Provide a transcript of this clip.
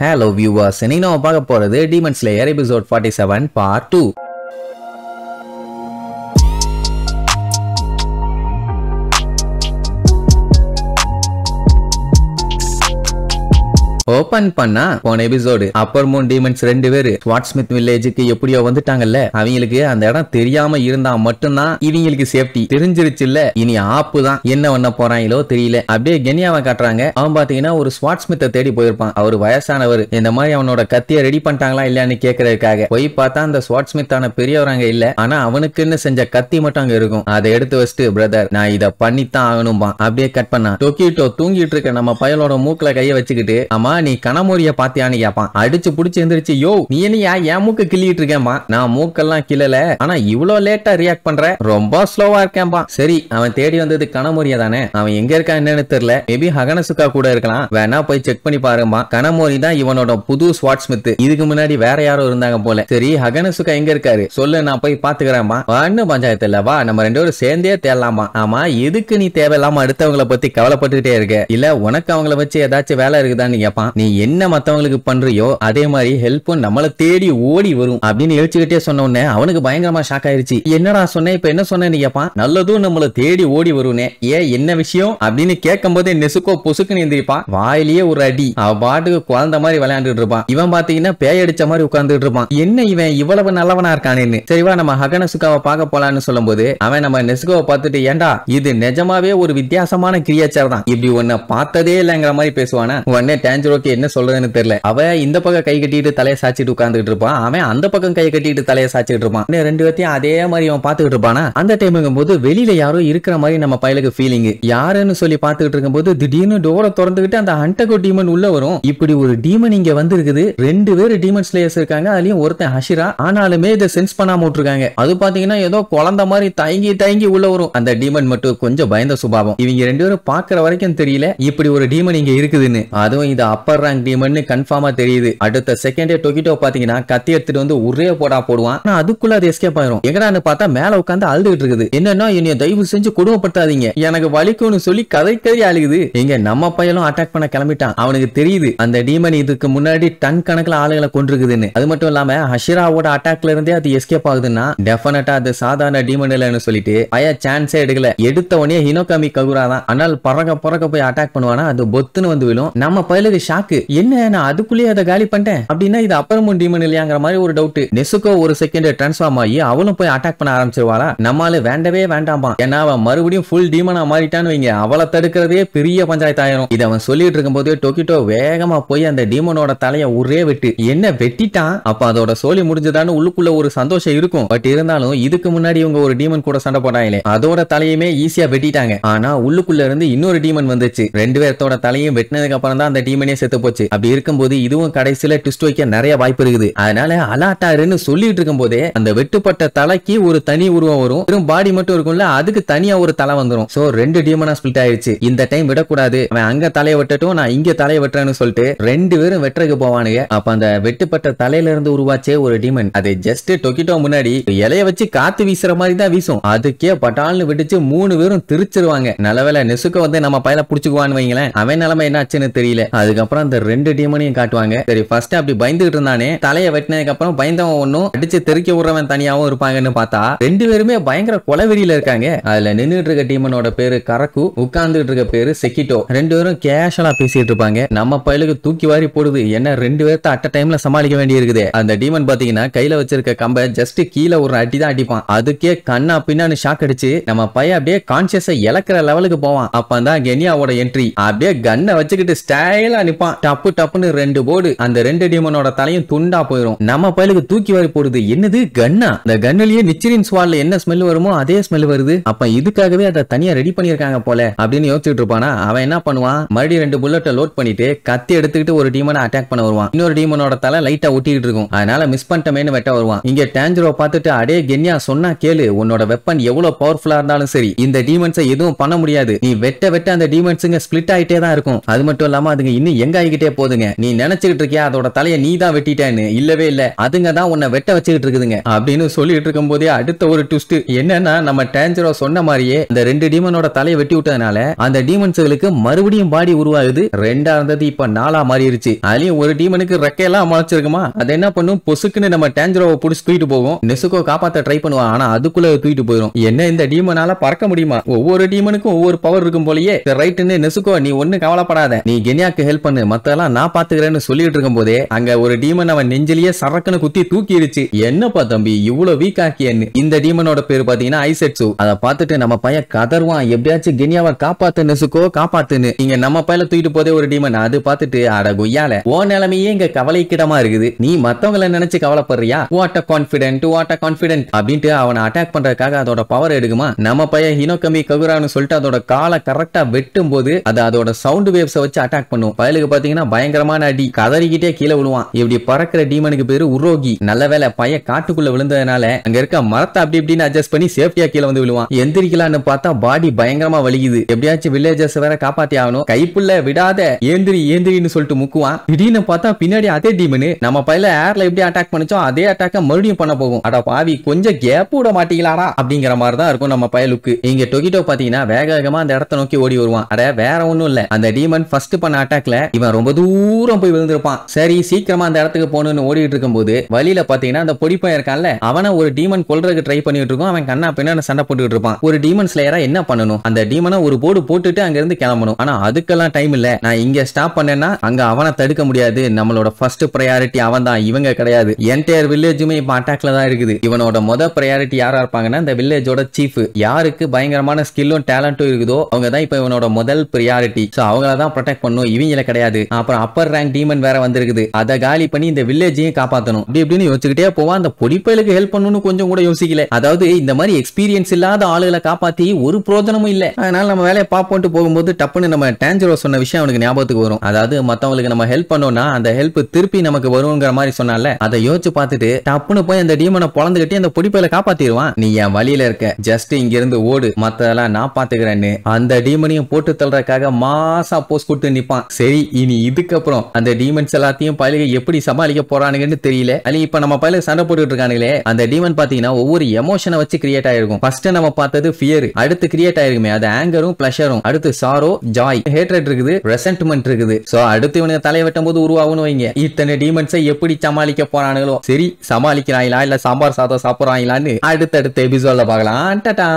Hello viewers, இன்னைக்கு நம்ம பார்க்க போறது Demon Slayer episode 47 part 2. Open பண்ணா போன எபிசோடு அப்பர் மூன் டீமன்ஸ் ரெண்டு பேரு ஸ்வாட்ஸ்மித் வில்லேஜுக்கு எப்படியோ வந்துட்டாங்கல்ல. அவங்களுக்கு அந்த இடம் தெரியாம இருந்தா மட்டும்தான் இவங்களுக்கு சேஃப்டி. தெரிஞ்சிருச்சுல்ல, இனி ஆப்பு தான். என்ன பண்ண போறாங்களோ தெரியல. அப்படியே கெனியாவை காட்டுறாங்க. அவன் பாத்தீங்கன்னா ஒரு ஸ்வாட்ஸ்மித்தை தேடி போயிருப்பான். அவர் வயசானவர். இந்த மாதிரி அவனோட கத்திய ரெடி பண்ணிட்டாங்களா இல்லன்னு கேக்குறதுக்காக போய் பார்த்தா அந்த ஸ்வாட்ஸ்மித்தான பெரியவராங்க இல்ல. ஆனா அவனுக்குன்னு செஞ்ச கத்தி மட்டும் அங்க இருக்கும். அதை எடுத்து வச்சுட்டு பிரதர் நான் இதை பண்ணித்தான் ஆகணும்பா. அப்படியே கட் பண்ணா டொக்கிட்டோ தூங்கிட்டு இருக்க நம்ம பயலோட மூக்குல கைய வச்சுக்கிட்டு அம்மா நீ கனமோரிய பாத்தியான்னு கேப்பான். அடிச்சு புடிச்சு எந்திரிச்சு யோ நீ என்னையா என் மூக்க கிள்ளிட்டு இருக்கேன்பா. நான் மூக்கெல்லாம் கிள்ளல, ஆனா இவ்வளவு லேட்டா ரியாக்ட் பண்ற, ரொம்ப ஸ்லோவா இருக்கேன்பா. சரி அவன் தேடி வந்தது கனமோரிய தானே. அவன் எங்க இருக்கா என்னன்னு தெரியல. மேபி ஹகனசுகா கூட இருக்கலாம். வேணா போய் செக் பண்ணி பாருமா. கனமோரி தான் இவனோட புது ஸ்வாட்ஸ்மித். இதுக்கு முன்னாடி வேற யாரோ இருந்தாங்க போல. சரி ஹகனசுகா எங்க இருக்காரு சொல்லு, நான் போய் பாத்துக்கிறேன்பா. வான்னு பஞ்சாயத்து இல்ல, வா நம்ம ரெண்டு பேரும் சேர்ந்தே தேடலாமா. ஆமா எதுக்கு நீ தேவையில்லாம அடுத்தவங்களை பத்தி கவலைப்பட்டுட்டே இருக்க? இல்ல உனக்கு அவங்கள வச்சு ஏதாச்சும் வேலை இருக்குதான்னு கேப்பான். நீ என்ன மத்தவங்களுக்கு பண்றியோ அதே மாதிரி ஹெல்ப்பும் நம்மள தேடி ஓடி வரும் அப்படின்னு யோசிச்சுக்கிட்டே சொன்ன உடனே அவனுக்கு பயங்கரமா ஷாக் ஆயிருச்சு. என்னடா சொன்ன, இப்ப என்ன சொன்னேன்னு கேப்பான். நல்லதும் நம்மள தேடி ஓடி வருவனே, ஏன் என்ன விஷயம் அப்படின்னு கேட்கும் போதே நெசுக்கோ பொசுக்குன்னு எந்திரிப்பான். வாயிலேயே ஒரு அடி. அவ பாட்டுக்கு குழந்தை மாதிரி விளையாண்டுட்டு இருப்பான். இவன் பாத்தீங்கன்னா பேய் அடிச்ச மாதிரி உட்கார்ந்துட்டு இருப்பான். என்ன இவன் இவ்வளவு நல்லவனா இருக்கானேன்னு. சரிவா நம்ம ஹகனசுகாவை பார்க்க போலான்னு சொல்லும் போது அவன் நம்ம நெசுக்கோவை பார்த்துட்டு ஏண்டா இது நிஜமாவே ஒரு வித்தியாசமான கிரியேச்சர் தான், இப்படி ஒன்ன பார்த்ததே இல்லங்கிற மாதிரி பேசுவானா. உடனே டேஞ்சரோக்கு என்ன சொல்றதுன்னு தெரியல. அவ இந்த பக்கம் கை கட்டிட்டு தலையை சாச்சிட்டு உட்கார்ந்துட்டு இருப்பான். அவன் அந்த பக்கம் கை கட்டிட்டு தலையை சாச்சிட்டு இருப்பான். ரெண்டு பேர்த்தையும் அதே மாதிரி அவன் பாத்துக்கிட்டு இருப்பானா. அந்த டைமுங்கும் போது வெளியில யாரோ இருக்கிற மாதிரி நம்ம பயலுக்கு ஃபீலிங். யாருன்னு சொல்லி பாத்துக்கிட்டு இருக்கும் போது திடீர்னு டோரை திறந்துகிட்டு அந்த ஹண்டகோ டீமன் உள்ள வரும். இப்படி ஒரு டீமன் இங்க வந்திருக்குது. ரெண்டு பேரு டீமன் ஸ்லேயர்ஸ் இருக்காங்க. அதுலயும் ஒருத்தன் ஹஷிரா. ஆனாலுமே இதை சென்ஸ் பண்ணாம விட்டுருக்காங்க. அது பாத்தீங்கன்னா ஏதோ குழந்தை மாதிரி தயங்கி உள்ள வரும். அந்த டீமன் மட்டும் கொஞ்சம் பயந்த சுபாவம். இவங்க ரெண்டு பேரும் பாக்குற வரைக்கும் தெரியல இப்படி ஒரு டீமன் இங்க இருக்குதுன்னு. அதுவும் இது அப்பர் ரேங்க் டீமன் கன்ஃபார்மா தெரியுது. அடுத்த செகண்டே டொக்கிட்டோ பாத்தீங்கன்னா கத்தி எடுத்துட்டு வந்து ஒரே போடுவான். ஆனா அதுக்குள்ள அது எஸ்கேப் ஆயிரும். எங்கடான்னு பார்த்தா மேல உட்கார்ந்து அழுதுகிட்டு இருக்குது. என்னன்னா என்னைய தயவு செஞ்சு கொடுமைப்படுத்தாதீங்க, எனக்கு வலிக்கும்னு சொல்லி கதை அழுகுது. எங்க நம்ம பையனும் அட்டாக் பண்ண கிளம்பிட்டான். அவனுக்கு தெரியுது அந்த டீமன் இதுக்கு முன்னாடி டன் கணக்குல ஆளுகளை கொண்டிருக்குதுன்னு. அது மட்டும் இல்லாம ஹஷிராவோட அட்டாக்ல இருந்தே அது எஸ்கேப் ஆகுதுன்னா டெஃபினட்டா அது சாதாரண டீமன் இல்லன்னு சொல்லிட்டு பய சான்ஸே எடுக்கல. எடுத்த உடனே ஹினோகாமி ககுரா தான். ஆனால் பறக்க போய் அட்டாக் பண்ணுவானா அது பொத்துன்னு வந்து விழும். நம்ம பையலுக்கு ஷாக்கு. என்ன நான் அதுக்குள்ளேயே அதை காலி பண்ணிட்டேன் அப்படின்னா இது அப்பர் மூன் டீமன் இல்லையாங்கிற மாதிரி ஒரு டவுட். நெசுக்கோ ஒரு செகண்ட் டிரான்ஸ்ஃபார்ம் ஆகி அவளும் போய் அட்டாக் பண்ண ஆரம்பிச்சிருவாளா. நம்மால வேண்டவே வேண்டாமா. ஏன்னா அவன் மறுபடியும் ஃபுல் டீமனா மாறிட்டான்னு வைங்க, அவளை தடுக்கிறதே பெரிய பஞ்சாயத்து ஆயிரும். இதை அவன் சொல்லிட்டு இருக்கும் போது டொக்கிட்டோ வேகமா போய் அந்த டீமனோட தலையை ஒரே வெட்டு. என்ன வெட்டிட்டான். அப்ப அதோட சோலி முடிஞ்சதான்னு உள்ளுக்குள்ள ஒரு சந்தோஷம் இருக்கும். பட் இருந்தாலும் இதுக்கு முன்னாடி இவங்க ஒரு டீமன் கூட சண்டை போட்டாங்களே அதோட தலையுமே ஈஸியா வெட்டிட்டாங்க. ஆனா உள்ளுக்குள்ள இருந்து இன்னொரு டீமன் வந்துச்சு. ரெண்டு பேர்த்தோட தலையும் வெட்டினதுக்கு அப்புறம் தான் அந்த டீமனே செத்து போச்சு. அப்படி இருக்கும்போது இதுவும் கடைசியில ட்விஸ்ட் வைக்க நிறைய வாய்ப்பு இருக்குது. அதனால அலாட்டாருன்னு சொல்லிட்டு இருக்கும் போதே அந்த வெட்டுப்பட்ட தலைக்கு ஒரு தனி உருவம் வரும். வெறும் பாடி மட்டும் இருக்கும்ல, அதுக்கு தனியா ஒரு தலை வந்துரும். சோ ரெண்டு டீமனா ஸ்பிளிட் ஆயிடுச்சு. இந்த டைம் விடக்கூடாது, அவன் அங்க தலையை வெட்டட்டும் நான் இங்க தலையை வெட்டுறேன்னு சொல்லிட்டு ரெண்டு பேரும் வெட்டுறதுக்கு போவானுங்க. அப்ப அந்த வெட்டுப்பட்ட தலையில இருந்து உருவாச்சே ஒரு டீமன், அது ஜஸ்ட் டொக்கிட்டோ முன்னாடி இலைய வச்சு காத்து வீசுற மாதிரி தான் வீசும். அதுக்கே பட்டால்னு வெடிச்சு மூணு பேரும் திருச்சிருவாங்க. நல்லவேளை நெசுக்க வந்து நம்ம பையல புடிச்சுக்குவான்னு வைங்களேன். அவன் நிலைமை என்னாச்சுன்னு தெரியல. அதுக்கப்புறம் அந்த ரெண்டு டீமனையும் காட்டுவாங்க. சரி ஃபர்ஸ்ட் அப்படி பயந்துகிட்டு இருந்தானே, தலையை வெட்டினதுக்கு அப்புறம் பயந்தவன் ஒன்னும் அடிச்சு தெறிக்க விடுறவன் தனியாவும் இருப்பாங்கன்னு பார்த்தா ரெண்டு பேருமே பயங்கர கொலவெறியில இருக்காங்க. அதுல நின்னுட்டு இருக்க டீமனோட பேரு கரக்கு, உட்கார்ந்துட்டு இருக்க பேரு செக்கிட்டோ. ரெண்டு பேரும் கேஷுவலா பேசிட்டு இருப்பாங்க. நம்ம பயலுக்கு தூக்கி வாரி போடுது. என்ன ரெண்டு பேர்த்த அட்ட டைம்ல சமாளிக்க வேண்டி இருக்குது. அந்த டீமன் பாத்தீங்கன்னா கையில வச்சிருக்க கம்ப ஜஸ்ட் கீழே ஒரு அடி தான் அடிப்பான். அதுக்கே கண்ணா பின்னான்னு ஷாக் அடிச்சு நம்ம பையன் அப்படியே கான்சியஸை இழக்கிற லெவலுக்கு போவான். அப்பதான் கெனியாவோட என்ட்ரி. அப்படியே கன்னை வச்சுக்கிட்டு ஸ்டைலா நிப்பான். டப்பு டப்புன்னு ரெண்டு போடு. அந்த ரெண்டு டீமனோட தலையும் துண்டா போயிரும். நம்ம பயலுக்கு தூக்கி வாரி போடுது. என்னது கன்னா? அந்த கன்னிலேயே நிச்சரின் ஸ்வால்ல என்ன ஸ்மெல் வருமோ அதே ஸ்மெல் வருது. அப்ப இதுக்காகவே அதை தனியா ரெடி பண்ணிருக்காங்க போல அப்படின்னு யோசிச்சுட்டு இருப்பானா. அவன் என்ன பண்ணுவான், மறுபடியும் ரெண்டு புல்லட்டை லோட் பண்ணிட்டு கத்தி எடுத்துக்கிட்டு ஒரு டீமனை அட்டாக் பண்ண வருவான். இன்னொரு டீமனோட தலை லைட்டா ஒட்டிக்கிட்டு இருக்கும். அதனால மிஸ் பண்ணிட்டமேன்னு வெட்ட வருவான். இங்க டேஞ்சரோ பார்த்துட்டு அடே கென்யா சொன்னா கேளு, உன்னோட வெப்பன் எவ்வளவு பவர்ஃபுல்லா இருந்தாலும் சரி இந்த டீமன்ஸை எதுவும் பண்ண முடியாது. நீ வெட்ட அந்த டீமன்ஸுங்க ஸ்பிளிட் ஆயிட்டே தான் இருக்கும். அது மட்டும் இல்லாம அதுங்க இன்னும் எங்க ஆகிக்கிட்டே போதுங்க. நீ நினைச்சுக்கிட்டு இருக்கியா அதோட தலையை நீ தான் வெட்டிட்டேன்னு? இல்லவே இல்ல, அதுங்க தான் உன்னை வெட்ட வச்சுக்கிட்டு இருக்குதுங்க அப்படின்னு சொல்லிட்டு இருக்கும் போதே அடுத்த ஒரு ட்விஸ்ட் என்னன்னா, நம்ம டேஞ்சரோ சொன்ன மாதிரியே அந்த 2 டீமனோட தலையை வெட்டி விட்டதுனால அந்த டீமன்ஸ்களுக்கு மறுபடியும் பாடி உருவாகுது. 2ஆ இருந்தது இப்ப 4ஆ மாறிடுச்சு. அதுலயும் ஒரு டீமனுக்கு ரெக்கையெல்லாம் முளைச்சிருக்குமா, அது என்ன பண்ணும், பொசுக்குன்னு நம்ம டேஞ்சரோவை புடிச்சு தூக்கிட்டு போகும். நெசுகோ காப்பாத்த ட்ரை பண்ணுவான், ஆனா அதுக்குள்ள தூக்கிட்டு போயிடும். என்ன இந்த டீமனால பறக்க முடியுமா? ஒவ்வொரு டீமனுக்கும் ஒவ்வொரு பவர் இருக்கும் போலயே. ரைட்னு நெசுகோ நீ ஒண்ணு கவலைப்படாத, நீ கெனியாக்கு ஹெல்ப் பண்ணு, மத்தெல்லாம் நான் பாத்துக்கிறேன்னு சொல்லிட்டு இருக்கும் போதே அங்க ஒரு டீமன் அவன் நெஞ்சிலேயே சரக்குன்னு குத்தி தூக்கிடுச்சு. என்னப்பா தம்பி இவ்வளவு வீக் ஆக்கியன்னு. இந்த டீமனோட பேர் பாத்தீங்கன்னா ஐசெட்சு. அதை பார்த்துட்டு நம்ம பையன் கதர்வான், எப்படியாச்சும் கெனியாவை காப்பாத்து நெசுகோ காப்பாத்துன்னு. இங்க நம்ம பையில தூக்கிட்டு போதே ஒரு டீமன் அது பார்த்துட்டு அட குய்யால ஓ நிலைமையே இங்க கவலைக்கிடமா இருக்குது, நீ மத்தவங்களை நினைச்சு கவலைப்படுறியா? வாட் அ கான்ஃபிடென்ட் அப்படின்ட்டு அவனை அட்டாக் பண்றதுக்காக அதோட பவர் எடுக்குமா. நம்ம பையன் ஹினோகமி ககுரான்னு சொல்லிட்டு அதோட காலை கரெக்டா வெட்டும் போது அது அதோட சவுண்ட் வேவ்ஸை வச்சு அட்டாக் பண்ணும். பயலுக்கு பாத்தீங்கன்னா பயங்கரமான அடி, கதறிக்கிட்டே கீழே விழுவான். இப்படி பறக்கிற டீமனுக்கு பேரு உரோகி. நல்ல வேலை பையன் காட்டுக்குள்ள விழுந்ததுனால அங்க இருக்க மரத்தை அப்படி இப்படின்னு அட்ஜஸ்ட் பண்ணி சேஃப்டியா கீழே வந்து விழுவான். எந்திரிக்கலான்னு பார்த்தா பாடி பயங்கரமா வலிக்குது. எப்படியாச்சும் வில்லேஜர்ஸ் வேற காப்பாத்தி ஆகணும். கைப்புள்ள விடாத ஏந்திரின்னு சொல்லிட்டு முக்குவான். திடீர்னு பார்த்தா பின்னாடி அதே டீமனு நம்ம பையில ஏர்ல எப்படி அட்டாக் பண்ணிச்சோ அதே அட்டாக்க மறுபடியும் பண்ண போகும். அட பாவி கொஞ்சம் கேப் விட மாட்டீங்களாடா அப்படிங்கிற மாதிரி தான் இருக்கும் நம்ம பயலுக்கு. இங்க டொகிட்டோ பாத்தீங்கன்னா வேக வேகமா அந்த இடத்தை நோக்கி ஓடி வருவான். அட வேற ஒண்ணும் இல்ல, அந்த டீமன் ஃபர்ஸ்ட் பண்ண அட்டாக்ல இவன் ரொம்ப தூரம் போய் விழுந்திருப்பான். சரி சீக்கிரமா அந்த இடத்துக்கு போகணும்னு ஓடிட்டு இருக்கும் போது வழியில பாத்தீங்கன்னா அந்த பொடிப்பையன் இருக்கான்ல, அவனை ஒரு டீமன் கொல்றதுக்கு ட்ரை பண்ணிட்டு இருக்கும். அவன் கண்ணா பின்னாடி சண்டை போட்டுட்டு இருப்பான். ஒரு டீமன் ஸ்லேயரா என்ன பண்ணணும், அந்த டீமனை ஒரு போர்டு போட்டுட்டு அங்க இருந்து கிளம்பணும். ஆனா அதுக்கெல்லாம் டைம் இல்ல. நான் இங்க ஸ்டாப் பண்ணேன்னா அங்க அவனை தடுக்க முடியாது. நம்மளோட ஃபர்ஸ்ட் பிரையாரிட்டி அவன் தான், இவங்க கிடையாது. என்டையர் வில்லேஜுமே இப்ப அட்டாக்ல தான் இருக்குது. இவனோட முத பிரையாரிட்டி யாரா இருப்பாங்கன்னா இந்த வில்லேஜோட சீஃப். யாருக்கு பயங்கரமான ஸ்கில்லும் டேலண்டும் இருக்குதோ அவங்க தான் இப்ப இவனோட முதல் பிரையாரிட்டி. சோ அவங்கள தான் ப்ரொடெக்ட் பண்ணணும், இவங்கள கிடையாது. அப்புறம் அப்பர் ரேங்க் டீமன் வேற வந்திருக்குது, அதை காலி பண்ணி இந்த வில்லேஜையும் காப்பாத்தணும். அப்படி இப்படின்னு யோசிச்சுக்கிட்டே போவா. அந்த பொடிப்பயலுக்கு ஹெல்ப் பண்ணணும்னு கொஞ்சம் கூட யோசிக்கல. அதாவது இந்த மாதிரி எக்ஸ்பீரியன்ஸ் இல்லாத ஆளுகளை காப்பாத்தி ஒரு பிரோஜனமும் இல்ல. அதனால நம்ம வேலையை பாப்போன்ட்டு போகும்போது டப்புன்னு நம்ம டேஞ்சரோ சொன்ன விஷயம் அவனுக்கு ஞாபகத்துக்கு வரும். அதாவது மத்தவங்களுக்கு நம்ம ஹெல்ப் பண்ணோம்னா அந்த ஹெல்ப் திருப்பி நமக்கு வருங்கிற மாதிரி சொன்னால அதை யோசிச்சு பார்த்துட்டு டப்புன்னு போய் அந்த டீமனை பொளந்துகிட்டே அந்த பொடிப்பையில காப்பாத்திடுவான். நீ என் வழியில இருக்க, ஜஸ்ட் இங்க இருந்து ஓடு, மத்ததெல்லாம் நான் பாத்துக்கிறேன்னு அந்த டீமனையும் போட்டு தள்ளுறதுக்காக மாசா போஸ்ட் கொடுத்து நிப்பான். சரி இனி இதுக்கப்புறம் அந்த டீமன்ஸ் எல்லாத்தையும் பயிலுக்கு எப்படி சமாளிக்க போறானுங்கன்னு தெரியல. அது இப்ப நம்ம பயிலுக்கு சண்டை போட்டுட்டு இருக்கானுங்களே, அந்த டீமன் பாத்தீங்கன்னா ஒவ்வொரு எமோஷனை வச்சு கிரியேட் ஆயிருக்கும். ஃபர்ஸ்ட் நம்ம பார்த்தது ஃபியர், அடுத்து கிரியேட் ஆயிருக்குமே அது ஆங்கரும் பிளஷரும், அடுத்து சாரோ ஜாய், ஹேட்ரட் இருக்குது, ரெசென்ட்மென்ட் இருக்குது. சோ அடுத்து இவனுக்கு தலையை வெட்டும் போது உருவாகும்னு வைங்க. இத்தனை டீமன்ஸை எப்படி சமாளிக்க போறானுங்களோ. சரி சமாளிக்கிறாங்களா இல்ல சாம்பார் சாதம் சாப்பிடுறாங்களான்னு அடுத்தடுத்த எபிசோட்ல பார்க்கலாம். டாடா.